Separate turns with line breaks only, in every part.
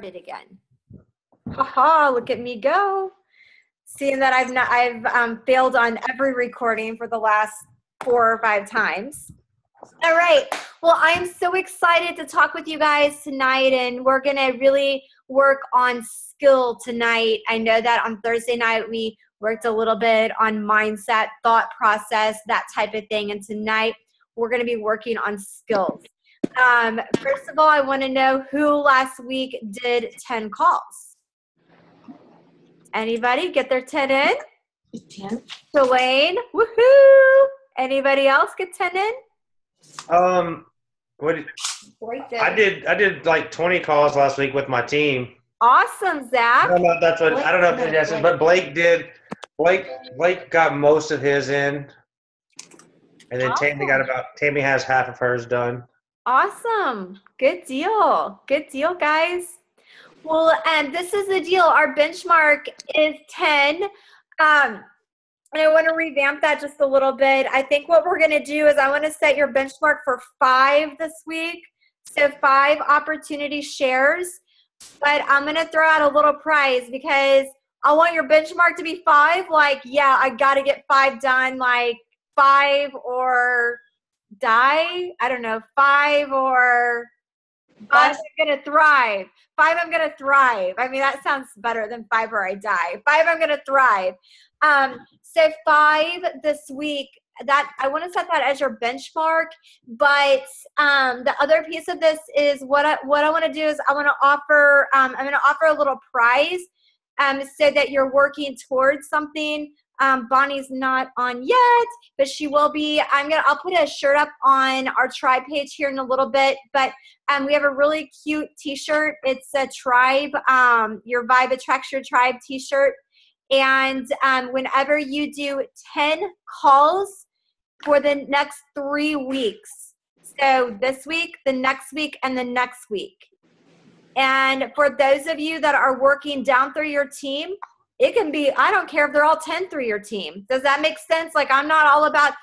it again. Haha, look at me go. Seeing that I've failed on every recording for the last 4 or 5 times. All right. Well, I'm so excited to talk with you guys tonight, and we're going to really work on skill tonight. I know that on Thursday night we worked a little bit on mindset, thought process, that type of thing, and tonight we're going to be working on skills. First of all, I want to know who last week did 10 calls. Anybody get their 10 in?
10.
Delane, woohoo! Anybody else get 10 in?
Right there. I did like 20 calls last week with my team.
Awesome, Zach.
I don't know if that's what, but Blake did. Blake got most of his in, and then
Awesome.
Tammy has half of hers done.
Awesome. Good deal. Good deal, guys. Well, and this is the deal. Our benchmark is 10. And I want to revamp that just a little bit. I think what we're going to do is I want to set your benchmark for 5 this week. So 5 opportunity shares. But I'm going to throw out a little prize because I want your benchmark to be 5. Like, yeah, I got to get 5 done. Like 5 or die. I don't know. 5 or 5 I'm going to thrive. 5 I'm going to thrive. I mean, that sounds better than 5 or I die. 5 I'm going to thrive. So 5 this week, that I want to set that as your benchmark. But the other piece of this is what I want to do is I want to offer. I'm going to offer a little prize, so that you're working towards something. Bonnie's not on yet, but she will be. I'll put a shirt up on our tribe page here in a little bit. But we have a really cute T-shirt. It's a tribe. Your vibe attracts your tribe T-shirt. And whenever you do 10 calls for the next 3 weeks, so this week, the next week, and the next week. And for those of you that are working down through your team, it can be, I don't care if they're all 10 through your team. Does that make sense? Like, I'm not all about,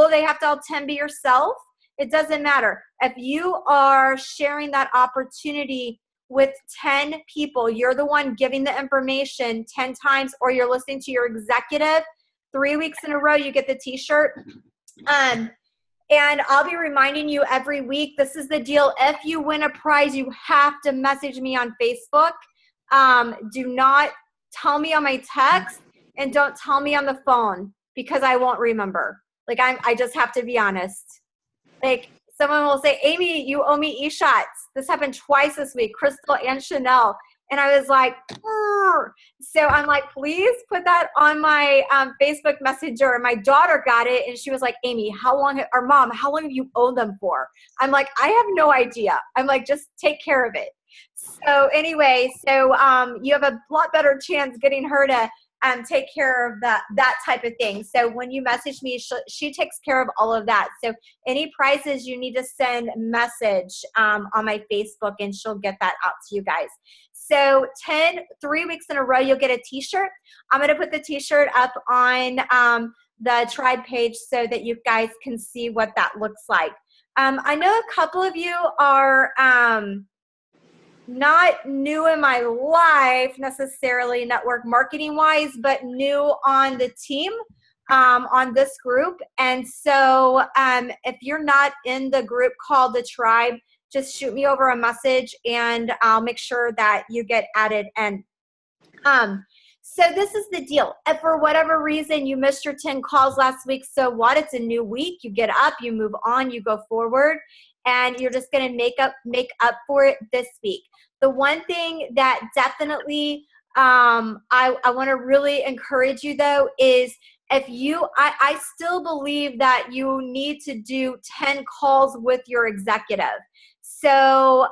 they have to all 10 be yourself. It doesn't matter. If you are sharing that opportunity with 10 people, you're the one giving the information 10 times, or you're listening to your executive 3 weeks in a row, you get the T-shirt. And I'll be reminding you every week, this is the deal. If you win a prize, you have to message me on Facebook. Do not tell me on my text, and don't tell me on the phone, because I won't remember. Like, I just have to be honest. Like, someone will say, Amy, you owe me e-shots. This happened twice this week, Crystal and Chanel. And I was like, Urgh. So I'm like, please put that on my Facebook Messenger. And my daughter got it, and she was like, Amy, Mom, how long have you owed them for? I'm like, I have no idea. I'm like, just take care of it. So anyway, you have a lot better chance getting her to take care of that type of thing. So when you message me, she takes care of all of that. So any prizes, you need to send message on my Facebook, and she'll get that out to you guys. So 3 weeks in a row, you'll get a T-shirt. I'm going to put the T-shirt up on the tribe page so that you guys can see what that looks like. I know a couple of you are not new in my life necessarily network marketing wise, but new on the team, on this group. And so if you're not in the group called the tribe, just shoot me over a message, and I'll make sure that you get added in. So this is the deal. If for whatever reason you missed your 10 calls last week, so what? It's a new week. You get up, you move on, you go forward, and you're just going to make up for it this week. The one thing that definitely I want to really encourage you, though, is I still believe that you need to do 10 calls with your executive. So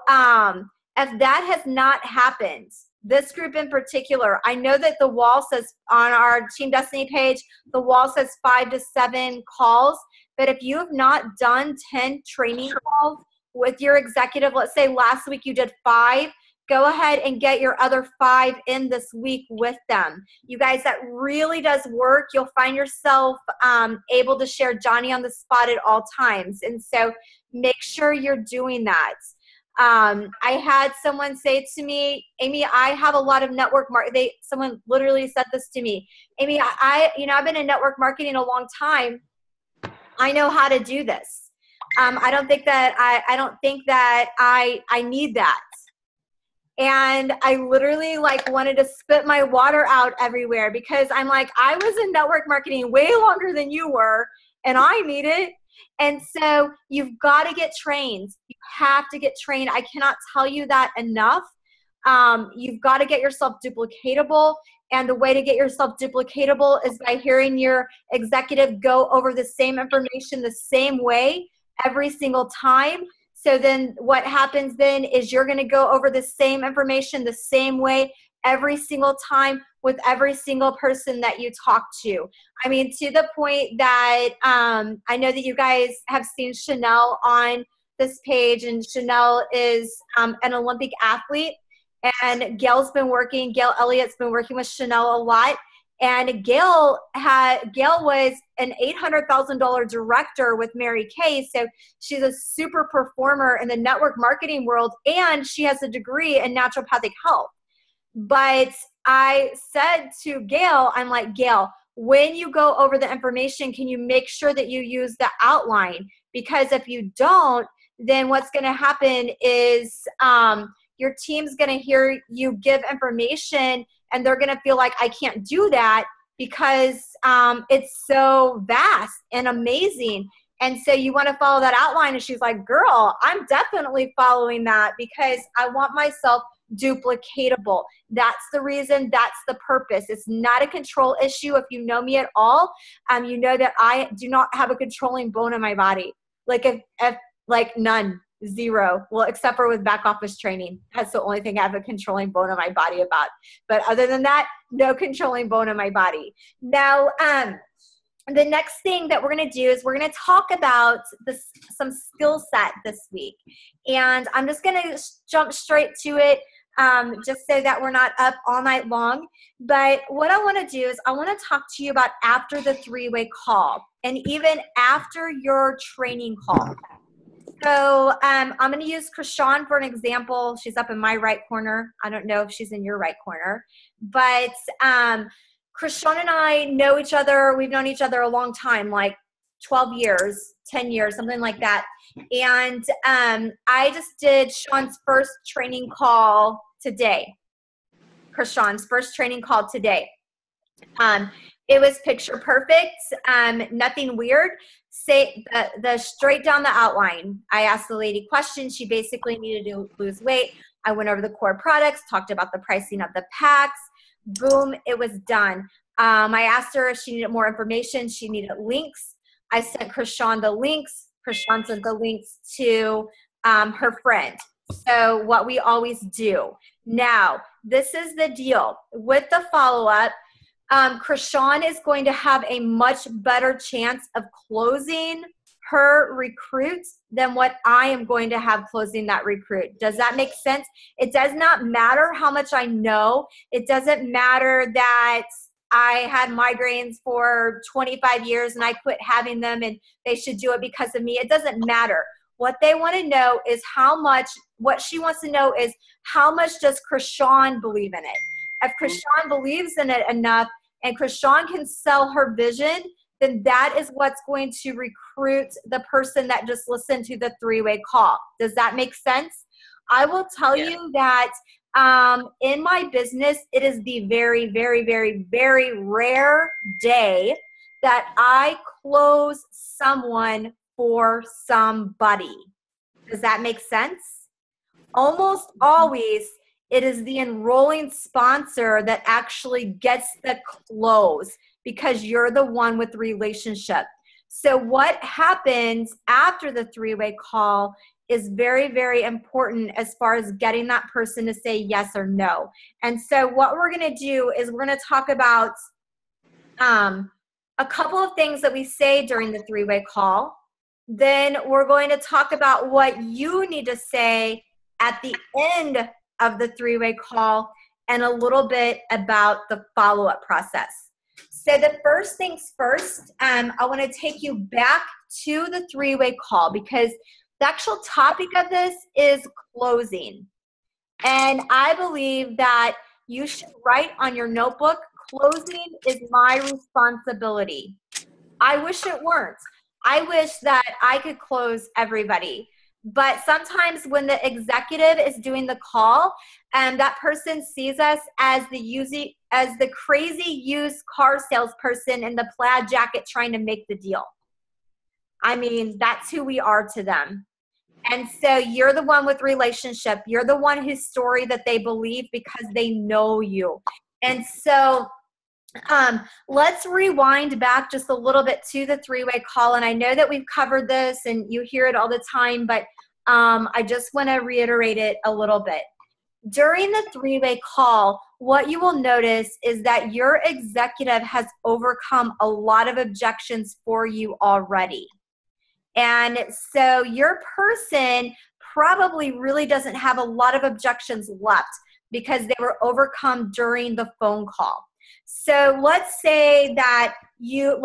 if that has not happened, this group in particular, I know that the wall says on our Team Destiny page, the wall says 5 to 7 calls. But if you have not done 10 training calls with your executive, let's say last week you did 5, go ahead and get your other 5 in this week with them. You guys, that really does work. You'll find yourself able to share Johnny on the spot at all times. And so make sure you're doing that. I had someone say to me, Amy, I have a lot of network someone literally said this to me, Amy, I've been in network marketing a long time. I know how to do this. I don't think that I need that. And I literally like wanted to spit my water out everywhere, because I'm like, I was in network marketing way longer than you were, and I need it. And so you've got to get trained. You have to get trained. I cannot tell you that enough. You've got to get yourself duplicatable. And the way to get yourself duplicatable is by hearing your executive go over the same information the same way every single time. So then what happens then is you're going to go over the same information the same way every single time with every single person that you talk to. I mean, to the point that I know that you guys have seen Chanel on this page, and Chanel is an Olympic athlete, and Gail Elliott's been working with Chanel a lot. And Gail was an $800,000 director with Mary Kay. So she's a super performer in the network marketing world, and she has a degree in naturopathic health. But I said to Gail, I'm like, Gail, when you go over the information, can you make sure that you use the outline? Because if you don't, then what's going to happen is your team's going to hear you give information, and they're going to feel like, I can't do that because it's so vast and amazing. And so you want to follow that outline. And she's like, girl, I'm definitely following that because I want myself duplicatable. That's the reason. That's the purpose. It's not a control issue. If you know me at all, you know that I do not have a controlling bone in my body. Like if none. Zero. Well, except for with back office training. That's the only thing I have a controlling bone in my body about. But other than that, no controlling bone in my body. Now, the next thing that we're going to do is we're going to talk about some skill set this week. And I'm just going to jump straight to it just so that we're not up all night long. But what I want to do is I want to talk to you about after the three-way call and even after your training call. So I'm going to use Krishan for an example. She's up in my right corner. I don't know if she's in your right corner. But Krishan and I know each other. We've known each other a long time, like 12 years, 10 years, something like that. And I just did Sean's first training call today. Krishan's first training call today. It was picture perfect, nothing weird. Say the straight down the outline. I asked the lady questions. She basically needed to lose weight. I went over the core products, talked about the pricing of the packs. Boom, it was done. I asked her if she needed more information. She needed links. I sent Krishan the links. Krishan sent the links to her friend. So what we always do. Now, this is the deal. With the follow-up, Krishan is going to have a much better chance of closing her recruit than what I am going to have closing that recruit. Does that make sense? It does not matter how much I know. It doesn't matter that I had migraines for 25 years and I quit having them and they should do it because of me. It doesn't matter. What they want to know is what she wants to know is how much does Krishan believe in it? If Krishan believes in it enough and Krishan can sell her vision, then that is what's going to recruit the person that just listened to the three-way call. Does that make sense? I will tell you that in my business, it is the very, very, very, very rare day that I close someone for somebody. Does that make sense? Almost always, it is the enrolling sponsor that actually gets the close because you're the one with the relationship. So what happens after the three-way call is very, very important as far as getting that person to say yes or no. And so what we're going to do is we're going to talk about a couple of things that we say during the three-way call. Then we're going to talk about what you need to say at the end of the three-way call and a little bit about the follow-up process. So the first things first, I want to take you back to the three-way call because The actual topic of this is closing. And I believe that you should write on your notebook, closing is my responsibility. I wish it weren't. I wish that I could close everybody. But sometimes when the executive is doing the call and that person sees us as the crazy used car salesperson in the plaid jacket trying to make the deal. I mean, that's who we are to them. And so you're the one with relationship. You're the one whose story that they believe because they know you. And so let's rewind back just a little bit to the three-way call. And I know that we've covered this and you hear it all the time, but I just want to reiterate it a little bit. During the three-way call, what you will notice is that your executive has overcome a lot of objections for you already. And so your person probably really doesn't have a lot of objections left because they were overcome during the phone call. So let's say that you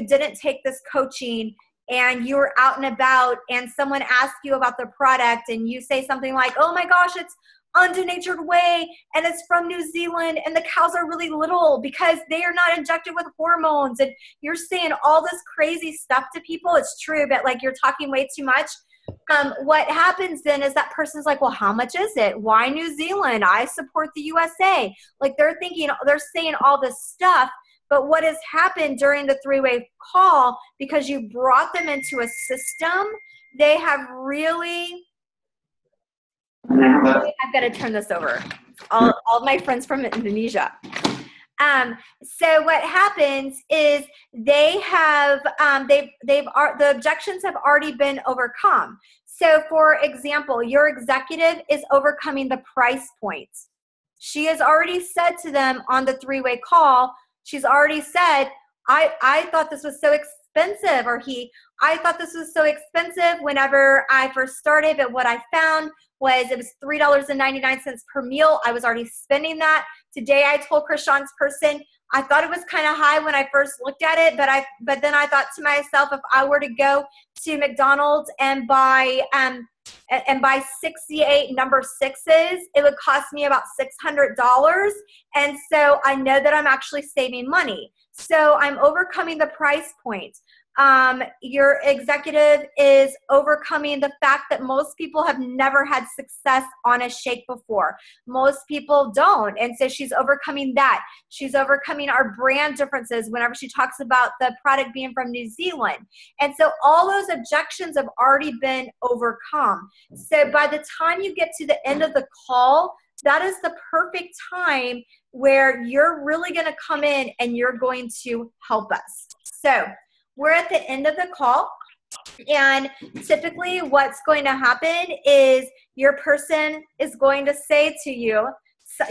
didn't take this coaching and you were out and about and someone asked you about the product and you say something like, oh my gosh, it's Undenatured Whey and it's from New Zealand and the cows are really little because they are not injected with hormones, and you're saying all this crazy stuff to people. It's true, but like you're talking way too much. What happens then is that person's like, well, how much is it? Why New Zealand? I support the USA. Like they're saying all this stuff. But what has happened during the three-way call, because you brought them into a system, they have really, I've got to turn this over. All my friends from Indonesia. So what happens is they have, the objections have already been overcome. So for example, your executive is overcoming the price points. She has already said to them on the three-way call, she's already said, I thought this was so expensive, or I thought this was so expensive whenever I first started, but what I found was it was $3.99 per meal. I was already spending that. Today I told Krishan's person, I thought it was kind of high when I first looked at it, but then I thought to myself, if I were to go to McDonald's and buy 68 number sixes, it would cost me about $600. And so I know that I'm actually saving money. So I'm overcoming the price point. Your executive is overcoming the fact that most people have never had success on a shake before. Most people don't. And so she's overcoming that. She's overcoming our brand differences whenever she talks about the product being from New Zealand. And so all those objections have already been overcome. So by the time you get to the end of the call, that is the perfect time where you're really going to come in and you're going to help us. So we're at the end of the call, and typically what's going to happen is your person is going to say to you, so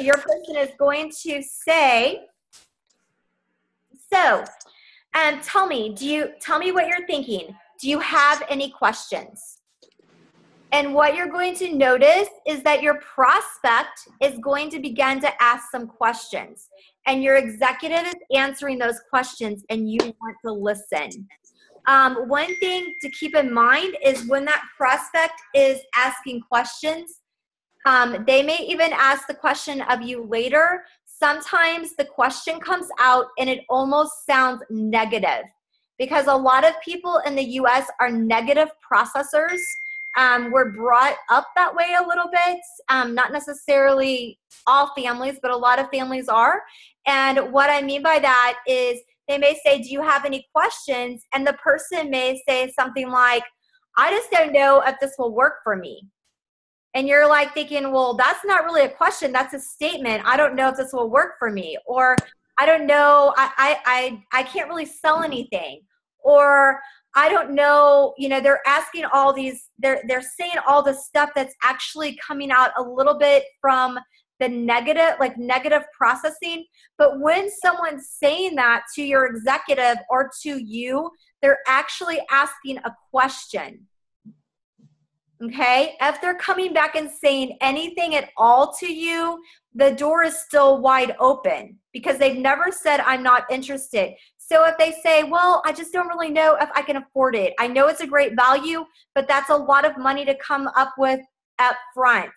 tell me what you're thinking. Do you have any questions? And what you're going to notice is that your prospect is going to begin to ask some questions, and your executive is answering those questions, and you want to listen. One thing to keep in mind is when that prospect is asking questions, they may even ask the question of you later. Sometimes the question comes out and it almost sounds negative, because a lot of people in the US are negative processors. We're brought up that way a little bit, not necessarily all families, but a lot of families are. And what I mean by that is they may say, do you have any questions? And the person may say something like, I just don't know if this will work for me. And you're like thinking, well, that's not really a question. That's a statement. I don't know if this will work for me. Or I don't know. I can't really sell anything. Or I don't know, they're asking all these, they're saying all this stuff that's actually coming out a little bit from the negative processing. But when someone's saying that to your executive or to you, they're actually asking a question. Okay? If they're coming back and saying anything at all to you, the door is still wide open because they've never said, I'm not interested. So if they say, well, I just don't really know if I can afford it. I know it's a great value, but that's a lot of money to come up with up front.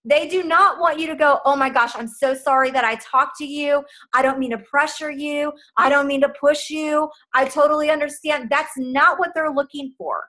They do not want you to go, oh my gosh, I'm so sorry that I talked to you. I don't mean to pressure you. I don't mean to push you. I totally understand. That's not what they're looking for.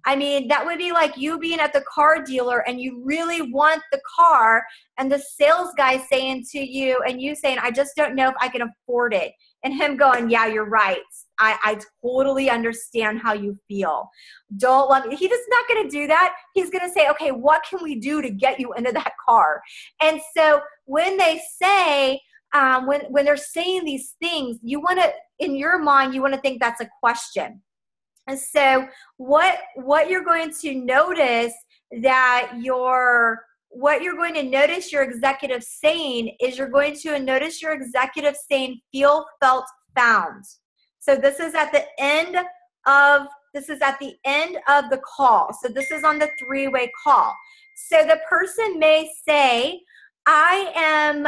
I mean, that would be like you being at the car dealer and you really want the car and the sales guy saying to you and you saying, I just don't know if I can afford it. And him going, yeah, you're right. I totally understand how you feel. Don't let me. He's just not going to do that. He's going to say, okay, what can we do to get you into that car? And so when they say, when they're saying these things, you want to, in your mind, you want to think that's a question. And so what you're going to notice what you're going to notice your executive saying is you're going to notice your executive saying feel, felt, found. So this is at the end of the call. So this is on the three-way call. So the person may say, I'm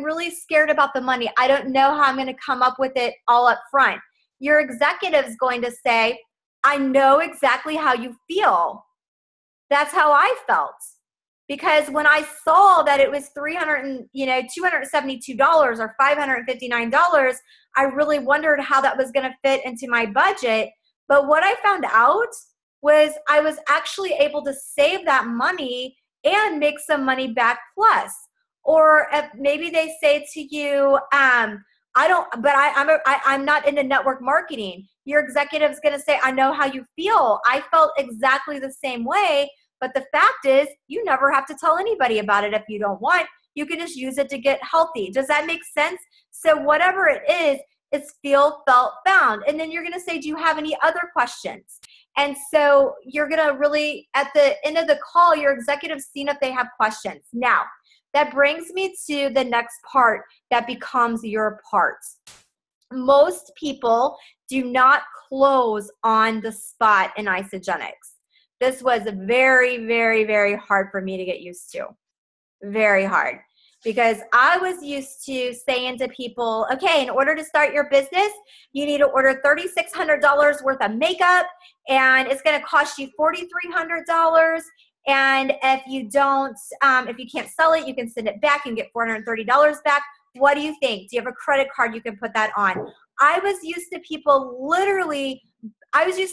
really scared about the money. I don't know how I'm going to come up with it all up front. Your executive is going to say, I know exactly how you feel. That's how I felt. Because when I saw that it was $272 or $559, I really wondered how that was going to fit into my budget. But what I found out was I was actually able to save that money and make some money back plus. Or if maybe they say to you, I'm not into network marketing. Your executive is going to say, I know how you feel. I felt exactly the same way. But the fact is, you never have to tell anybody about it if you don't want. You can just use it to get healthy. Does that make sense? So whatever it is, it's feel, felt, found. And then you're going to say, do you have any other questions? And so you're going to really, at the end of the call, your executive's seen if they have questions. Now, that brings me to the next part that becomes your part. Most people do not close on the spot in Isagenix. This was very, very, very hard for me to get used to. Very hard. Because I was used to saying to people, okay, in order to start your business, you need to order $3,600 worth of makeup, and it's going to cost you $4,300. And if you can't sell it, you can send it back and get $430 back. What do you think? Do you have a credit card you can put that on? I was used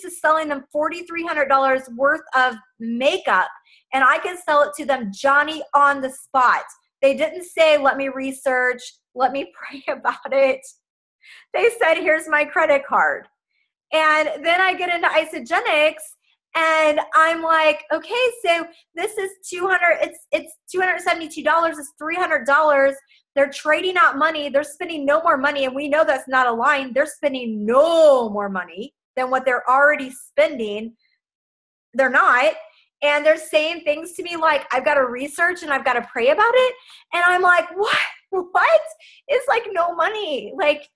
to selling them $4,300 worth of makeup, and I could sell it to them Johnny on the spot. They didn't say, let me research, let me pray about it. They said, here's my credit card. And then I get into Isagenix, and I'm like, okay, so this is it's $272, it's $300. They're trading out money. They're spending no more money, and we know that's not aligned. They're spending no more money than what they're already spending. They're not. And they're saying things to me like, I've got to research and I've got to pray about it. And I'm like, what? What? It's like no money. Like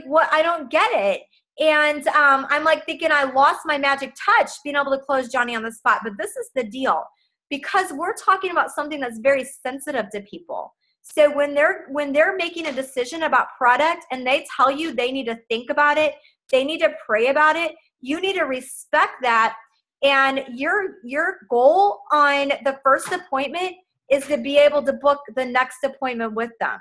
what? I don't get it. And I'm like thinking I lost my magic touch, being able to close Johnny on the spot. But this is the deal, because we're talking about something that's very sensitive to people. So when they're making a decision about product and they tell you they need to think about it, they need to pray about it, you need to respect that. And your goal on the first appointment is to be able to book the next appointment with them.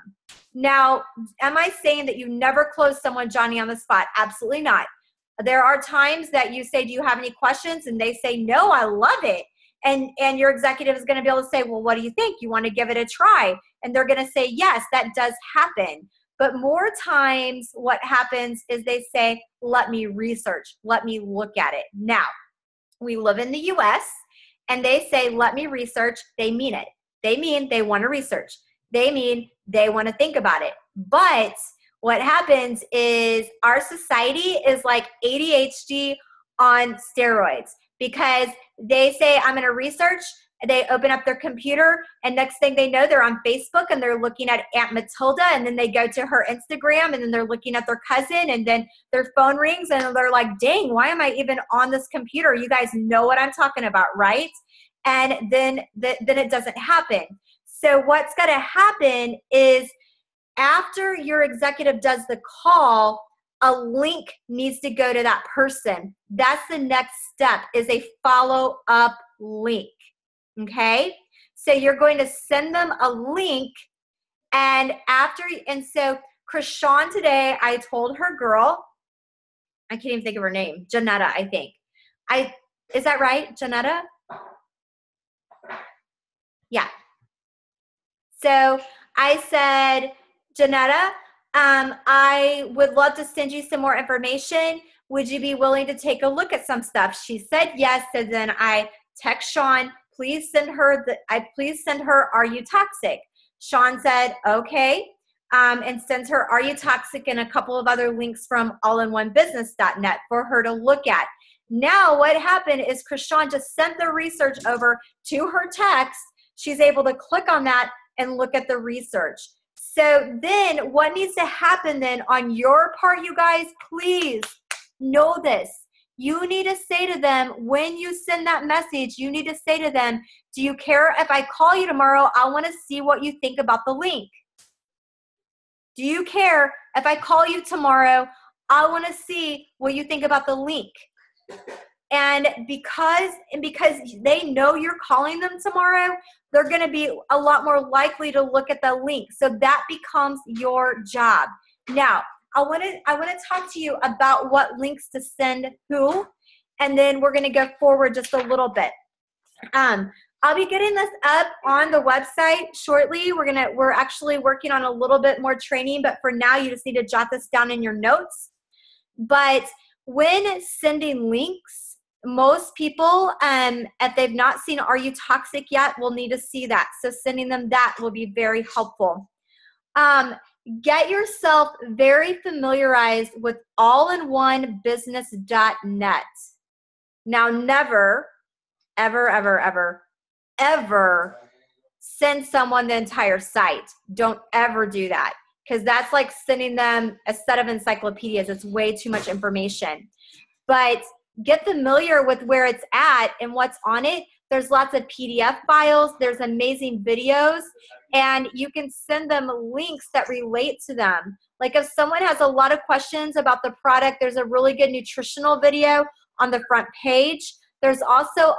Now, am I saying that you never close someone Johnny on the spot? Absolutely not. There are times that you say, do you have any questions? And they say, no, I love it. And your executive is going to be able to say, well, what do you think? You want to give it a try? And they're going to say, yes, that does happen. But more times what happens is they say, let me research, let me look at it. Now, we live in the US, and they say, let me research. They mean it. They mean they want to research. They mean they want to think about it. But what happens is our society is like ADHD on steroids, because they say, I'm going to research. They open up their computer, and next thing they know, they're on Facebook, and they're looking at Aunt Matilda, and then they go to her Instagram, and then they're looking at their cousin, and then their phone rings, and they're like, dang, why am I even on this computer? You guys know what I'm talking about, right? And then it doesn't happen. So what's going to happen is after your executive does the call, a link needs to go to that person. That's the next step, is a follow-up link, okay? So you're going to send them a link, and so Krishan today, I told her girl, I can't even think of her name, Janetta, I think. Is that right, Janetta? Yeah. So I said, Janetta, I would love to send you some more information. Would you be willing to take a look at some stuff? She said yes. So then I text Sean, please send her, Are You Toxic? Sean said, okay, and sends her Are You Toxic and a couple of other links from allinonebusiness.net for her to look at. Now what happened is Krishan just sent the research over to her text. She's able to click on that and look at the research. So then what needs to happen then on your part, you guys, please know this. You need to say to them, when you send that message, you need to say to them, do you care if I call you tomorrow? I want to see what you think about the link. Do you care if I call you tomorrow? I want to see what you think about the link. And because they know you're calling them tomorrow, they're going to be a lot more likely to look at the link. So that becomes your job. Now, I want to talk to you about what links to send who, and then we're going to go forward just a little bit. I'll be getting this up on the website shortly. We're actually working on a little bit more training, but for now you just need to jot this down in your notes. But when sending links, most people, if they've not seen Are You Toxic yet, will need to see that. So sending them that will be very helpful. Get yourself very familiarized with allinonebusiness.net. Now, never, ever, ever, ever, ever send someone the entire site. Don't ever do that, because that's like sending them a set of encyclopedias. It's way too much information. But get familiar with where it's at and what's on it. There's lots of PDF files. There's amazing videos. And you can send them links that relate to them. Like if someone has a lot of questions about the product, there's a really good nutritional video on the front page. There's also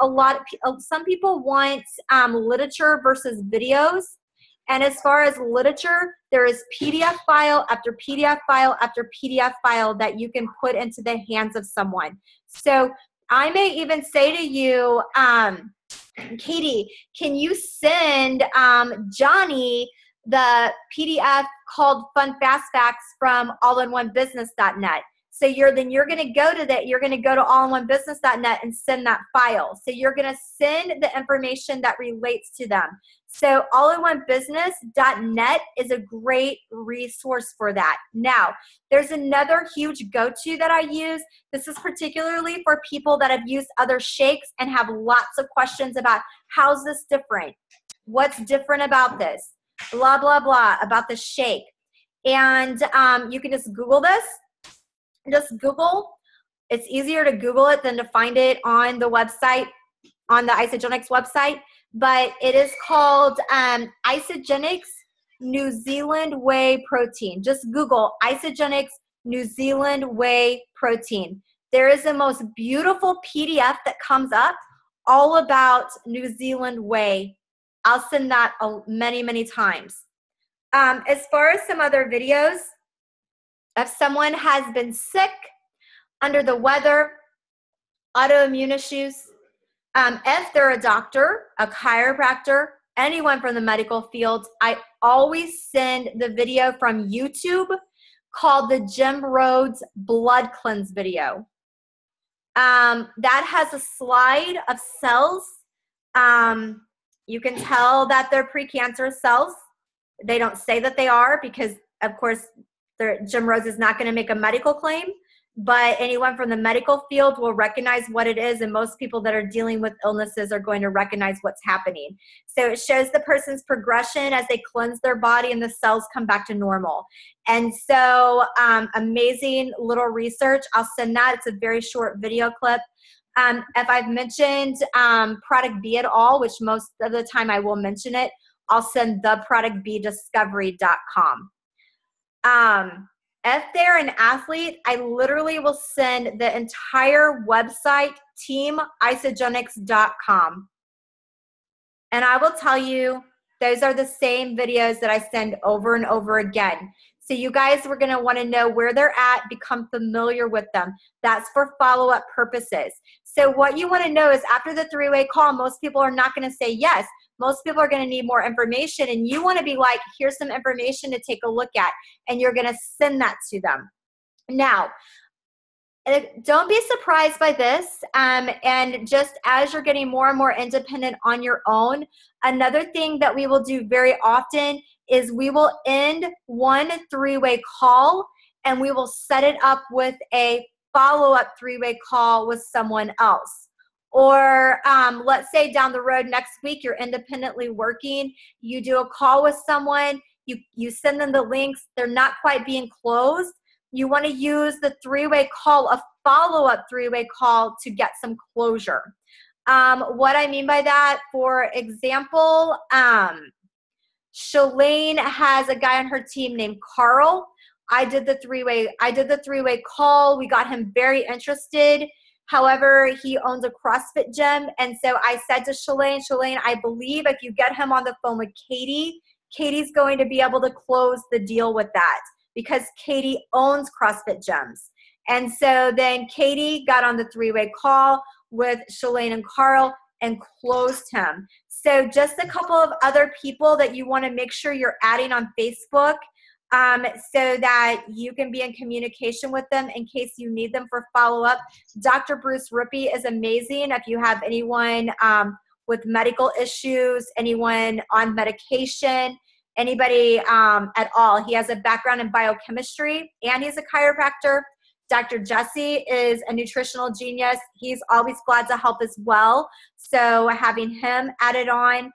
some people want literature versus videos. And as far as literature, there is PDF file after PDF file after PDF file that you can put into the hands of someone. So I may even say to you, Katie, can you send Johnny the PDF called Fun Fast Facts from allinonebusiness.net? So you're going to go to that. You're going to go to allinonebusiness.net and send that file. So you're going to send the information that relates to them. So allinonebusiness.net is a great resource for that. Now, there's another huge go-to that I use. This is particularly for people that have used other shakes and have lots of questions about how's this different? What's different about this? Blah, blah, blah, about the shake. And you can just Google this. Just Google. It's easier to Google it than to find it on the website, on the Isagenix website. But it is called Isagenix New Zealand Whey Protein. Just Google Isagenix New Zealand Whey Protein. There is the most beautiful PDF that comes up all about New Zealand whey. I'll send that many, many times. As far as some other videos, if someone has been sick, under the weather, autoimmune issues, if they're a doctor, a chiropractor, anyone from the medical field, I always send the video from YouTube called the Jim Rhodes Blood Cleanse video. That has a slide of cells. You can tell that they're precancerous cells. They don't say that they are because, of course, Jim Rhodes is not going to make a medical claim, but anyone from the medical field will recognize what it is, and most people that are dealing with illnesses are going to recognize what's happening. So it shows the person's progression as they cleanse their body and the cells come back to normal. And so amazing little research. I'll send that. It's a very short video clip. If I've mentioned Product B at all, which most of the time I will mention it, I'll send theproductbdiscovery.com. If they're an athlete, I literally will send the entire website, teamisogenics.com. And I will tell you, those are the same videos that I send over and over again. So you guys were going to want to know where they're at, become familiar with them. That's for follow-up purposes. So what you want to know is after the three-way call, most people are not going to say yes. Most people are going to need more information, and you want to be like, here's some information to take a look at, and you're going to send that to them. Now, don't be surprised by this. And just as you're getting more and more independent on your own, another thing that we will do very often is we will end one three-way call and we will set it up with a follow-up three-way call with someone else. Or let's say down the road next week, you're independently working, you do a call with someone, you send them the links, they're not quite being closed. You want to use the three-way call, a follow-up three-way call to get some closure. What I mean by that, for example, Shalane has a guy on her team named Carl. I did the three-way call. We got him very interested. However, he owns a CrossFit gym. And so I said to Shalane, I believe if you get him on the phone with Katie, Katie's going to be able to close the deal with that, because Katie owns CrossFit gyms. And so then Katie got on the three-way call with Shalane and Carl and closed him. So just a couple of other people that you want to make sure you're adding on Facebook so that you can be in communication with them in case you need them for follow-up. Dr. Bruce Rippey is amazing. If you have anyone with medical issues, anyone on medication, anybody at all. He has a background in biochemistry and he's a chiropractor. Dr. Jesse is a nutritional genius. He's always glad to help as well. So having him added on.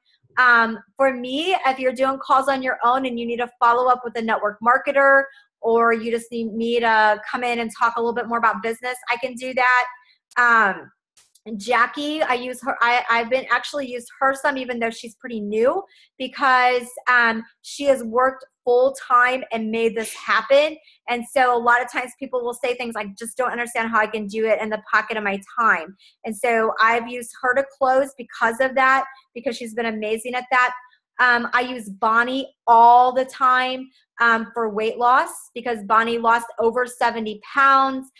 For me, if you're doing calls on your own and you need to follow up with a network marketer, or you just need me to come in and talk a little bit more about business, I can do that. Jackie, I've been actually used her some, even though she's pretty new, because she has worked full time and made this happen. And so a lot of times people will say things like, just don't understand how I can do it in the pocket of my time. And so I've used her to close because of that, because she's been amazing at that. I use Bonnie all the time for weight loss, because Bonnie lost over 70 pounds.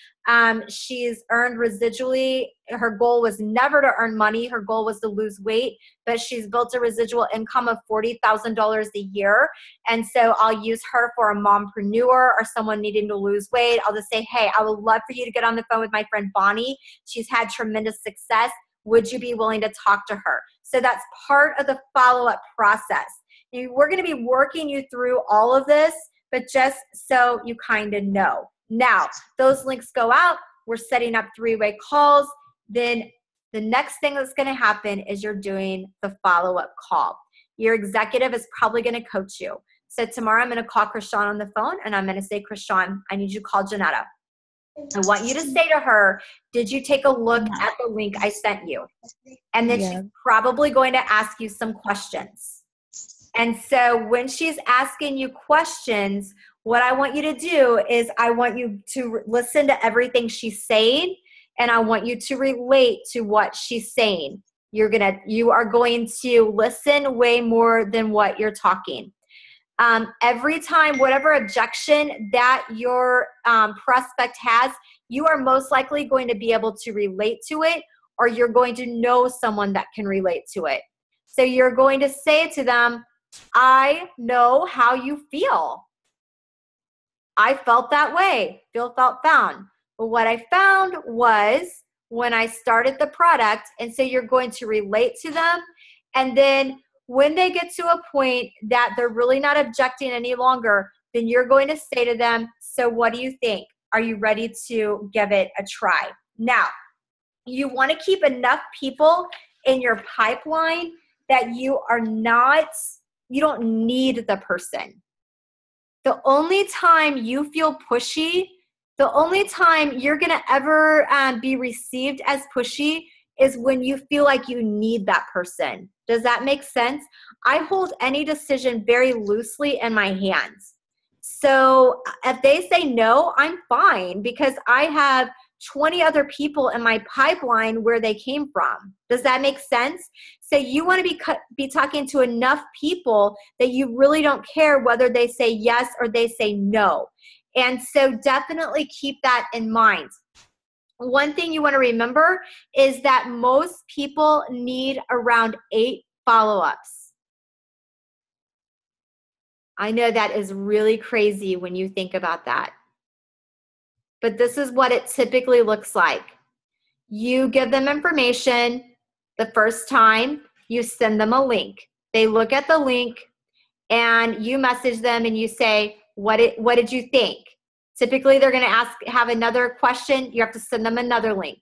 She's earned residually. Her goal was never to earn money. Her goal was to lose weight, but she's built a residual income of $40,000 a year. And so I'll use her for a mompreneur or someone needing to lose weight. I'll just say, hey, I would love for you to get on the phone with my friend Bonnie. She's had tremendous success. Would you be willing to talk to her? So that's part of the follow-up process. We're going to be working you through all of this, but just so you kind of know. Now, those links go out. We're setting up three-way calls. Then the next thing that's going to happen is you're doing the follow-up call. Your executive is probably going to coach you. So tomorrow I'm going to call Krishan on the phone, and I'm going to say, Krishan, I need you to call Janetta. I want you to say to her, did you take a look at the link I sent you? And then she's probably going to ask you some questions. And so when she's asking you questions, what I want you to do is I want you to listen to everything she's saying, and I want you to relate to what she's saying. You are going to listen way more than what you're talking. Every time, whatever objection that your prospect has, you are most likely going to be able to relate to it, or you're going to know someone that can relate to it. So you're going to say to them, I know how you feel. I felt that way. Felt found. But what I found was when I started the product, and so you're going to relate to them, and then when they get to a point that they're really not objecting any longer, then you're going to say to them, so what do you think? Are you ready to give it a try? Now, you want to keep enough people in your pipeline that you don't need the person. The only time you feel pushy, the only time you're going to ever be received as pushy is when you feel like you need that person. Does that make sense? I hold any decision very loosely in my hands. So if they say no, I'm fine because I have 20 other people in my pipeline where they came from. Does that make sense? So you want to be talking to enough people that you really don't care whether they say yes or they say no. And so definitely keep that in mind. One thing you want to remember is that most people need around 8 follow-ups. I know that is really crazy when you think about that. But this is what it typically looks like. You give them information the first time, you send them a link. They look at the link and you message them and you say, what did you think? Typically they're gonna have another question, you have to send them another link.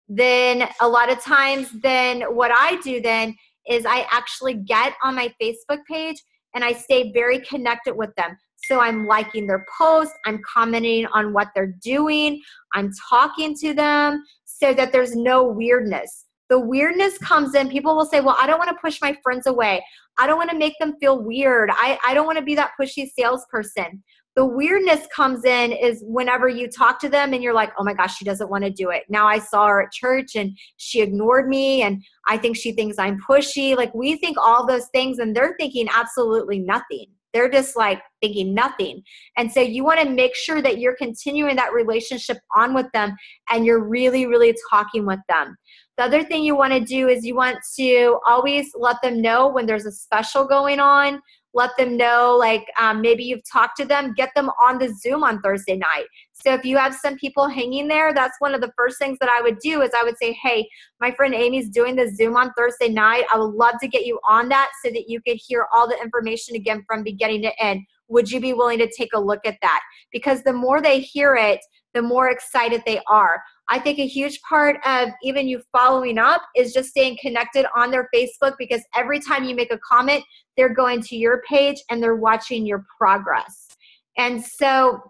Then a lot of times then what I do then is I actually get on my Facebook page and I stay very connected with them. So I'm liking their posts, I'm commenting on what they're doing, I'm talking to them so that there's no weirdness. The weirdness comes in, people will say, well, I don't want to push my friends away. I don't want to make them feel weird. I don't want to be that pushy salesperson. The weirdness comes in is whenever you talk to them and you're like, oh my gosh, she doesn't want to do it. Now I saw her at church and she ignored me and I think she thinks I'm pushy. Like we think all those things and they're thinking absolutely nothing. They're just like thinking nothing. And so you want to make sure that you're continuing that relationship on with them and you're really, really talking with them. The other thing you want to do is you want to always let them know when there's a special going on. Let them know, like maybe you've talked to them, get them on the Zoom on Thursday night. So if you have some people hanging there, that's one of the first things that I would do is I would say, hey, my friend Amy's doing the Zoom on Thursday night. I would love to get you on that so that you could hear all the information again from beginning to end. Would you be willing to take a look at that? Because the more they hear it, the more excited they are. I think a huge part of even you following up is just staying connected on their Facebook because every time you make a comment, they're going to your page and they're watching your progress. And so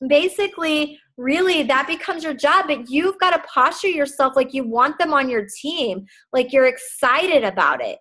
basically, really, that becomes your job, but you've got to posture yourself like you want them on your team, like you're excited about it.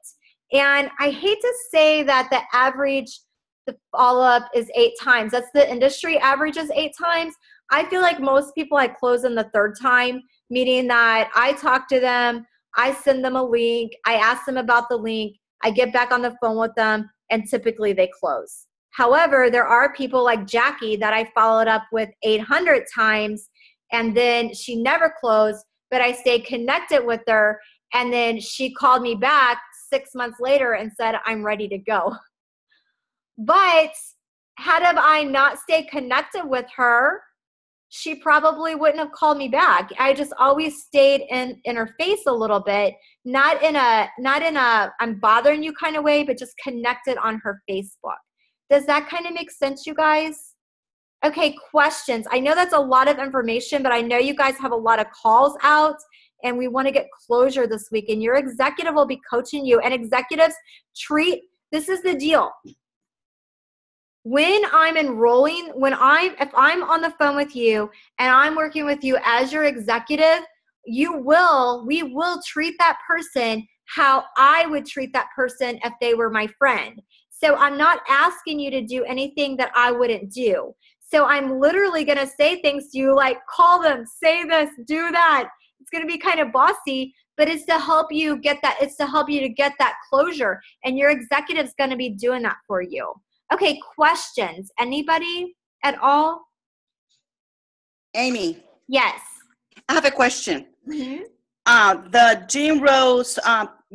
And I hate to say that the average, the follow-up is 8 times. That's the industry average is 8 times. I feel like most people I close in the 3rd time, meaning that I talk to them, I send them a link, I ask them about the link, I get back on the phone with them, and typically they close. However, there are people like Jackie that I followed up with 800 times, and then she never closed, but I stayed connected with her, and then she called me back 6 months later and said, I'm ready to go. But had I not stayed connected with her, she probably wouldn't have called me back. I just always stayed in her face a little bit, not in a I'm bothering you kind of way, but just connected on her Facebook. Does that kind of make sense, you guys? Okay, questions. I know that's a lot of information, but I know you guys have a lot of calls out and we want to get closure this week and your executive will be coaching you. And executives this is the deal. When I'm enrolling, if I'm on the phone with you and I'm working with you as your executive, we will treat that person how I would treat that person if they were my friend. So I'm not asking you to do anything that I wouldn't do. So I'm literally going to say things to you like, call them, say this, do that. It's going to be kind of bossy, but it's to help you get that. It's to help you to get that closure. And your executive's going to be doing that for you. Okay, questions. Anybody at all?
Amy.
Yes.
I have a question.
Mm-hmm.
The Jim Rose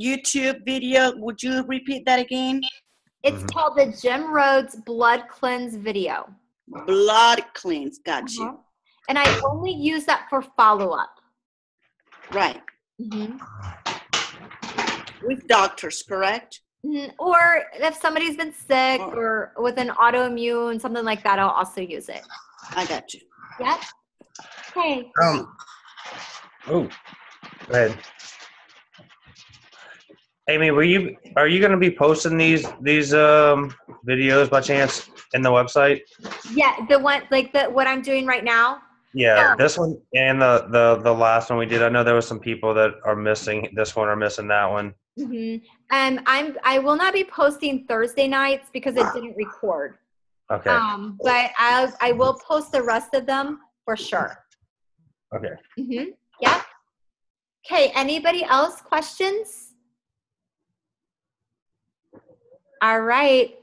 YouTube video, would you repeat that again?
It's called the Jim Rhodes Blood Cleanse video.
Blood cleanse, got you.
And I only use that for follow-up.
Right.
Mm-hmm.
With doctors, correct?
Or if somebody's been sick or with an autoimmune, something like that, I'll also use it.
I got you.
Yep. Okay.
Go ahead. Amy, are you going to be posting these videos by chance in the website?
Yeah, the one what I'm doing right now.
Yeah, this one and the last one we did. I know there was some people that are missing this one or missing that one.
Mm-hmm. I will not be posting Thursday nights because it didn't record.
Okay.
But I will post the rest of them for sure.
Okay.
Yeah. Okay. Anybody else questions? All right.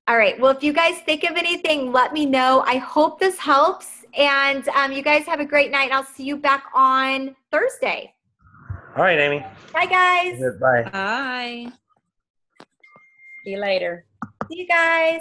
All right. Well, if you guys think of anything, let me know. I hope this helps. And you guys have a great night. I'll see you back on Thursday.
All right, Amy.
Bye, guys.
Bye.
Bye. See you later.
See you guys.